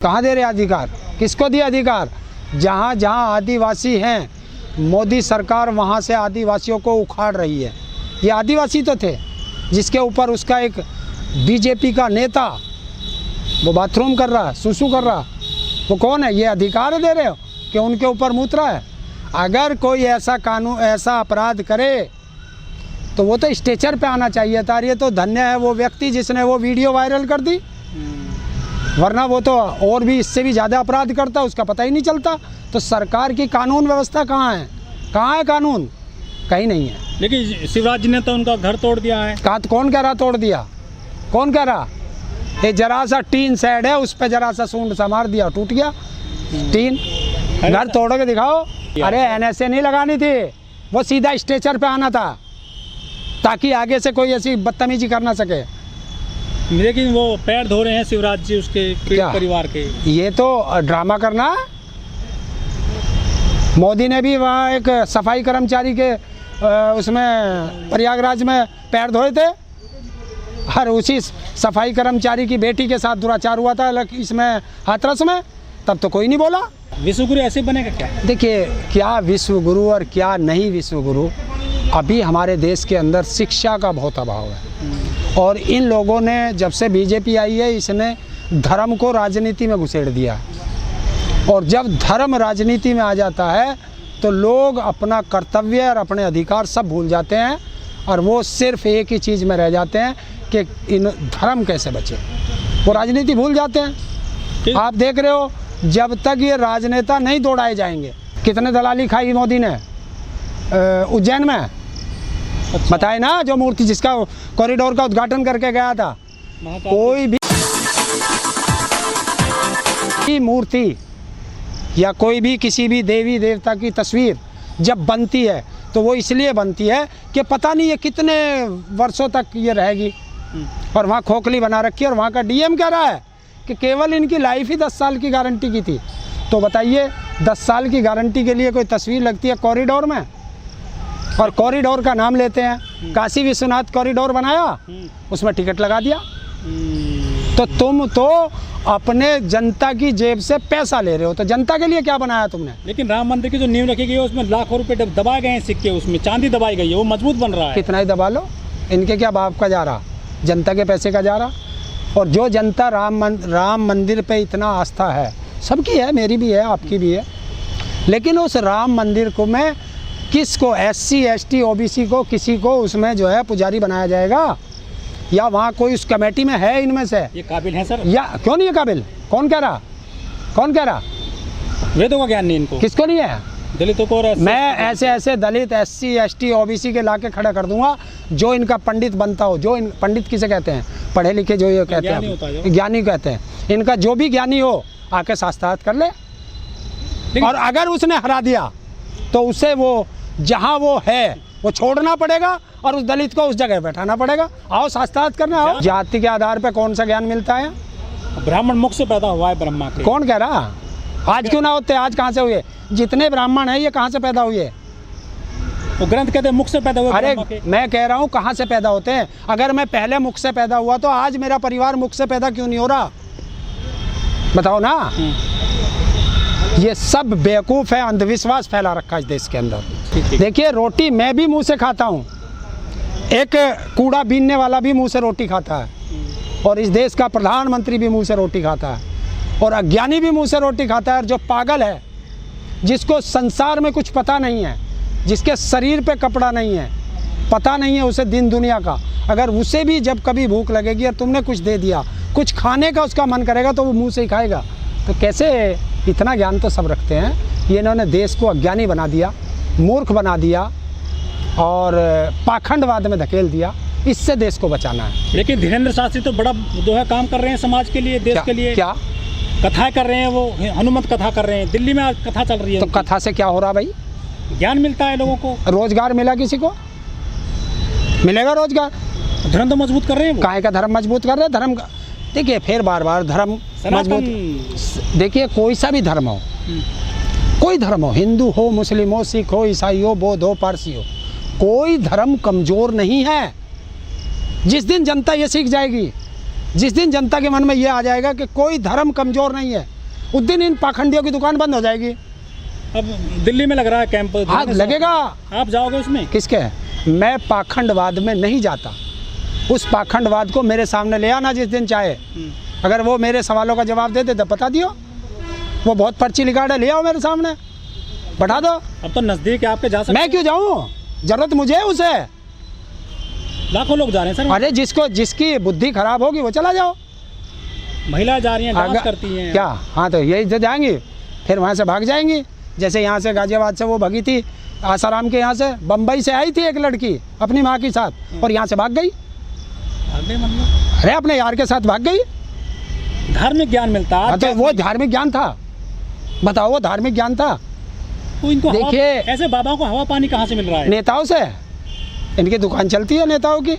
कहाँ दे रहे अधिकार? किसको दिया अधिकार? जहाँ जहाँ आदिवासी हैं, मोदी सरकार वहाँ से आदिवासियों को उखाड़ रही है। ये आदिवासी तो थे जिसके ऊपर उसका एक बीजेपी का नेता वो बाथरूम कर रहा, सुसु कर रहा, वो कौन है? ये अधिकार दे रहे हो कि उनके ऊपर मूत्रा है? अगर कोई ऐसा कानून, ऐसा अपराध करे तो वो तो स्टेचर पे आना चाहिए था। ये तो धन्य है वो व्यक्ति जिसने वो वीडियो वायरल कर दी, वरना वो तो और भी इससे भी ज़्यादा अपराध करता, उसका पता ही नहीं चलता। तो सरकार की कानून व्यवस्था कहाँ है? कहाँ है कानून? कहीं नहीं है। लेकिन शिवराज जी ने तो उनका घर तोड़ दिया है। कहाँ? कौन कह रहा तोड़ दिया? कौन कह रहा? ये जरा सा टीन सेड है, उस पर जरा सा सूंड सा मार दिया, टूट गया टीन। घर तोड़ के दिखाओ। अरे NSA नहीं लगानी थी, वो सीधा स्ट्रेचर पे आना था ताकि आगे से कोई ऐसी बदतमीजी कर ना सके। लेकिन वो पैर धो रहे हैं शिवराज जी उसके परिवार के। ये तो ड्रामा करना है। मोदी ने भी वहाँ एक सफाई कर्मचारी के उसमें प्रयागराज में पैर धोए थे, और उसी सफाई कर्मचारी की बेटी के साथ दुराचार हुआ था इसमें हाथरस में, तब तो कोई नहीं बोला। विश्वगुरु ऐसे बनेगा क्या? देखिए, क्या विश्वगुरु और क्या नहीं विश्वगुरु, अभी हमारे देश के अंदर शिक्षा का बहुत अभाव है। और इन लोगों ने, जब से बीजेपी आई है, इसने धर्म को राजनीति में घुसेड़ दिया। और जब धर्म राजनीति में आ जाता है तो लोग अपना कर्तव्य और अपने अधिकार सब भूल जाते हैं, और वो सिर्फ एक ही चीज़ में रह जाते हैं कि इन धर्म कैसे बचे। वो राजनीति भूल जाते हैं। आप देख रहे हो, जब तक ये राजनेता नहीं दौड़ाए जाएंगे। कितने दलाली खाई मोदी ने उज्जैन में? अच्छा। बताए ना, जो मूर्ति जिसका कॉरिडोर का उद्घाटन करके गया था, कोई भी मूर्ति या कोई भी किसी भी देवी देवता की तस्वीर जब बनती है तो वो इसलिए बनती है कि पता नहीं ये कितने वर्षों तक ये रहेगी, और वहाँ खोखली बना रखी है। और वहाँ का DM कह रहा है कि केवल इनकी लाइफ ही 10 साल की गारंटी की थी। तो बताइए, 10 साल की गारंटी के लिए कोई तस्वीर लगती है कॉरिडोर में? और कॉरिडोर का नाम लेते हैं, काशी विश्वनाथ कॉरिडोर बनाया, उसमें टिकट लगा दिया। तो तुम तो अपने जनता की जेब से पैसा ले रहे हो, तो जनता के लिए क्या बनाया तुमने? लेकिन राम मंदिर की जो नींव रखी गई है उसमें लाखों रुपए दबाए गए हैं, सिक्के, उसमें चांदी दबाई गई है, वो मजबूत बन रहा है। कितना ही दबा लो, इनके क्या बाप का जा रहा, जनता के पैसे का जा रहा। और जो जनता राम मंदिर पे इतना आस्था है, सबकी है, मेरी भी है, आपकी भी है, लेकिन उस राम मंदिर को में किसको, SC ST OBC को, किसी को उसमें जो है पुजारी बनाया जाएगा? या वहाँ कोई उस कमेटी में है इनमें से? ये काबिल है सर? या क्यों नहीं है काबिल? कौन कह रहा? कौन कह रहा? वेदों का ज्ञान नहीं इनको। किसको नहीं है? दलितों को। मैं ऐसे दलित SC ST OBC के लाके खड़ा कर दूंगा जो इनका पंडित बनता हो। जो पंडित किसे कहते हैं? पढ़े लिखे जो ये कहते हैं, ज्ञानी कहते हैं। इनका जो भी ज्ञानी हो आके शास्त्रार्थ कर ले, और अगर उसने हरा दिया तो उसे वो जहाँ वो है वो छोड़ना पड़ेगा और उस दलित को उस जगह बैठाना पड़ेगा। आओ शास्त्रार्थ करने आओ। जाति के आधार पे कौन सा ज्ञान मिलता है? ब्राह्मण मुख से पैदा हुआ है ब्रह्मा के। कौन कह रहा? आज क्यों ना होते? आज कहाँ से हुए? जितने ब्राह्मण हैं ये कहाँ से पैदा हुए? वो ग्रंथ कहते हैं मुख से पैदा हुए। अरे मैं कह रहा हूँ कहाँ से पैदा होते हैं। अगर मैं पहले मुख से पैदा हुआ तो आज मेरा परिवार मुख से पैदा क्यों नहीं हो रहा? बताओ ना। ये सब बेवकूफ़ है, अंधविश्वास फैला रखा है इस देश के अंदर। देखिए, रोटी मैं भी मुंह से खाता हूँ, एक कूड़ा बीनने वाला भी मुंह से रोटी खाता है, और इस देश का प्रधानमंत्री भी मुंह से रोटी खाता है, और अज्ञानी भी मुंह से रोटी खाता है। और जो पागल है, जिसको संसार में कुछ पता नहीं है, जिसके शरीर पे कपड़ा नहीं है, पता नहीं है उसे दिन दुनिया का, अगर उसे भी जब कभी भूख लगेगी और तुमने कुछ दे दिया, कुछ खाने का उसका मन करेगा तो वो मुँह से ही खाएगा। तो कैसे? इतना ज्ञान तो सब रखते हैं। ये इन्होंने देश को अज्ञानी बना दिया, मूर्ख बना दिया, और पाखंडवाद में धकेल दिया। इससे देश को बचाना है। लेकिन धीरेन्द्र शास्त्री तो बड़ा जो है काम कर रहे हैं समाज के लिए, देश के लिए। क्या कथाएं कर रहे हैं? वो हनुमत कथा कर रहे हैं, दिल्ली में आज कथा चल रही है। तो कथा से क्या हो रहा भाई? ज्ञान मिलता है लोगों को। रोजगार मिला किसी को? मिलेगा रोजगार। धर्म तो मजबूत कर रहे हैं। काहे का धर्म मजबूत कर रहे हैं? धर्म देखिए, फिर बार बार धर्म मजबूत। देखिए, कोई सा भी धर्म हो, कोई धर्म हो, हिंदू हो, मुस्लिम हो, सिख हो, ईसाई हो, बौद्ध हो, पारसी हो, कोई धर्म कमज़ोर नहीं है। जिस दिन जनता ये सीख जाएगी जिस दिन जनता के मन में ये आ जाएगा कि कोई धर्म कमज़ोर नहीं है, उस दिन इन पाखंडियों की दुकान बंद हो जाएगी। अब दिल्ली में लग रहा है कैंप, हाँ लगेगा। आप जाओगे उसमें? किसके? मैं पाखंडवाद में नहीं जाता। उस पाखंडवाद को मेरे सामने ले आना जिस दिन चाहे। अगर वो मेरे सवालों का जवाब दे दे तो बता दियो, वो बहुत पर्ची लिकाड़ है, ले आओ मेरे सामने, बैठा दो। अब तो नज़दीक है आपके, जा सकते। मैं क्यों जाऊँ? जरूरत मुझे है उसे। लाखों लोग जा रहे हैं सर। अरे जिसकी बुद्धि खराब होगी वो चला जाओ। महिलाएं जा रही हैं, डांस करती हैं क्या? हाँ तो यही से जाएंगी, फिर वहाँ से भाग जाएंगी। जैसे यहाँ से गाजियाबाद से वो भागी थी आसाराम के यहाँ से, बम्बई से आई थी एक लड़की अपनी माँ के साथ और यहाँ से भाग गई। मतलब अरे अपने यार के साथ भाग गई। धार्मिक ज्ञान मिलता है। तो वो धार्मिक ज्ञान था, बताओ, वो धार्मिक ज्ञान था। तो इनको देखिए, ऐसे बाबा को हवा पानी कहाँ से मिल रहा है? नेताओं से। इनकी दुकान चलती है नेताओं की।